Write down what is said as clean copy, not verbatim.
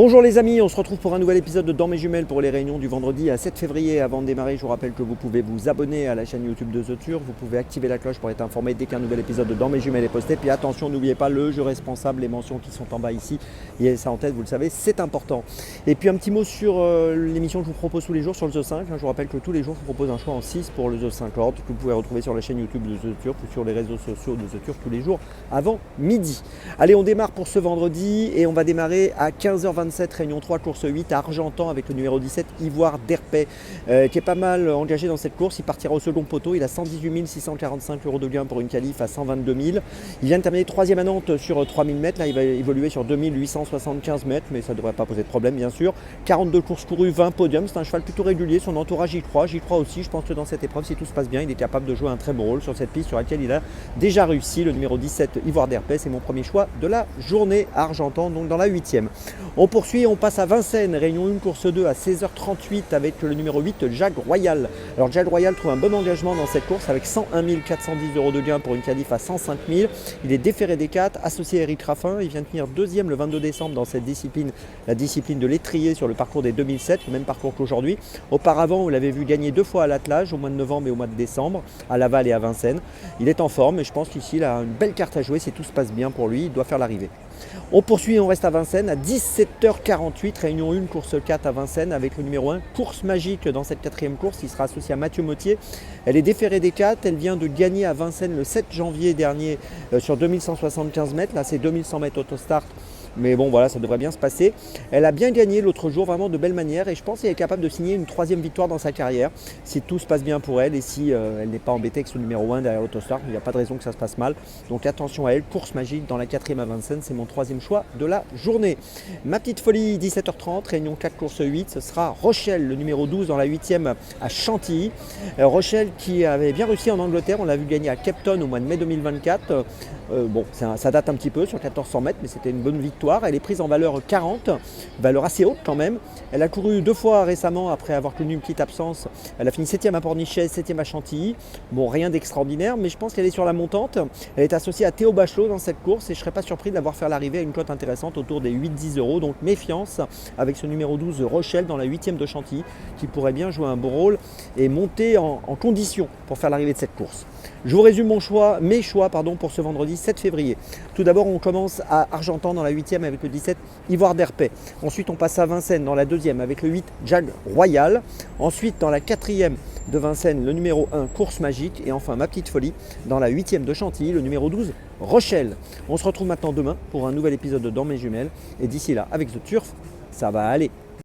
Bonjour les amis, on se retrouve pour un nouvel épisode de Dans mes jumelles pour les réunions du vendredi à 7 février. Avant de démarrer, je vous rappelle que vous pouvez vous abonner à la chaîne YouTube de The Turf, vous pouvez activer la cloche pour être informé dès qu'un nouvel épisode de Dans mes jumelles est posté. Puis attention, n'oubliez pas le jeu responsable, les mentions qui sont en bas ici. Et ça en tête, vous le savez, c'est important. Et puis un petit mot sur l'émission que je vous propose tous les jours sur le The 5. Je vous rappelle que tous les jours, je vous propose un choix en 6 pour le The 50 que vous pouvez retrouver sur la chaîne YouTube de The Turf ou sur les réseaux sociaux de The Turf tous les jours avant midi. Allez, on démarre pour ce vendredi et on va démarrer à 15h27, réunion 3, course 8 à Argentan avec le numéro 17, Ivoire d'Herpet, qui est pas mal engagé dans cette course. Il partira au second poteau, il a 118 645 € de gain pour une qualif à 122 000. Il vient de terminer 3e à Nantes sur 3000 mètres, là il va évoluer sur 2875 mètres, mais ça ne devrait pas poser de problème bien sûr. 42 courses courues, 20 podiums, c'est un cheval plutôt régulier, son entourage y croit aussi. Je pense que dans cette épreuve, si tout se passe bien, il est capable de jouer un très bon rôle sur cette piste sur laquelle il a déjà réussi. Le numéro 17, Ivoire d'Herpet, c'est mon premier choix de la journée à Argentan, donc dans la 8e. On poursuit, on passe à Vincennes, réunion 1, course 2 à 16h38 avec le numéro 8, Jag Royal. Alors Jag Royal trouve un bon engagement dans cette course avec 101 410 € de gain pour une qualif à 105 000. Il est déféré des 4, associé à Eric Raffin. Il vient de finir deuxième le 22 décembre dans cette discipline, la discipline de l'étrier sur le parcours des 2007, le même parcours qu'aujourd'hui. Auparavant, vous l'avez vu gagner 2 fois à l'attelage, au mois de novembre et au mois de décembre, à Laval et à Vincennes. Il est en forme et je pense qu'ici, il a une belle carte à jouer. Si tout se passe bien pour lui, il doit faire l'arrivée. On poursuit, on reste à Vincennes à 17h48, réunion 1, course 4 à Vincennes avec le numéro 1, Course Magique dans cette 4e course. Il sera associé à Mathieu Mottier. Elle est déférée des 4, elle vient de gagner à Vincennes le 7 janvier dernier sur 2175 mètres. Là, c'est 2100 mètres autostart. Mais bon, voilà, ça devrait bien se passer. Elle a bien gagné l'autre jour, vraiment de belle manière. Et je pense qu'elle est capable de signer une 3e victoire dans sa carrière. Si tout se passe bien pour elle et si elle n'est pas embêtée avec son numéro 1 derrière Autostart, il n'y a pas de raison que ça se passe mal. Donc attention à elle, course magique dans la 4e à Vincennes. C'est mon 3e choix de la journée. Ma petite folie, 17h30, réunion 4, course 8. Ce sera Rochelle, le numéro 12 dans la 8e à Chantilly. Rochelle qui avait bien réussi en Angleterre. On l'a vu gagner à Cape Town au mois de mai 2024. Bon, ça date un petit peu sur 1400 mètres, mais c'était une bonne victoire. Elle est prise en valeur 40, valeur assez haute quand même. Elle a couru 2 fois récemment après avoir connu une petite absence. Elle a fini 7e à Pornichet, 7e à Chantilly. Bon, rien d'extraordinaire, mais je pense qu'elle est sur la montante. Elle est associée à Théo Bachelot dans cette course et je ne serais pas surpris de l'avoir fait l'arrivée à une cote intéressante autour des 8-10 €. Donc méfiance avec ce numéro 12 Rochelle dans la 8e de Chantilly qui pourrait bien jouer un beau rôle et monter en condition pour faire l'arrivée de cette course. Je vous résume mes choix pour ce vendredi 7 février. Tout d'abord, on commence à Argentan dans la 8e avec le 17 Ivoire d'Herpet. Ensuite, on passe à Vincennes dans la 2e avec le 8 Jag Royal. Ensuite, dans la 4e de Vincennes, le numéro 1 Course Magique. Et enfin, ma petite folie, dans la 8e de Chantilly, le numéro 12 Rochelle. On se retrouve maintenant demain pour un nouvel épisode de Dans mes jumelles. Et d'ici là, avec The Turf, ça va aller.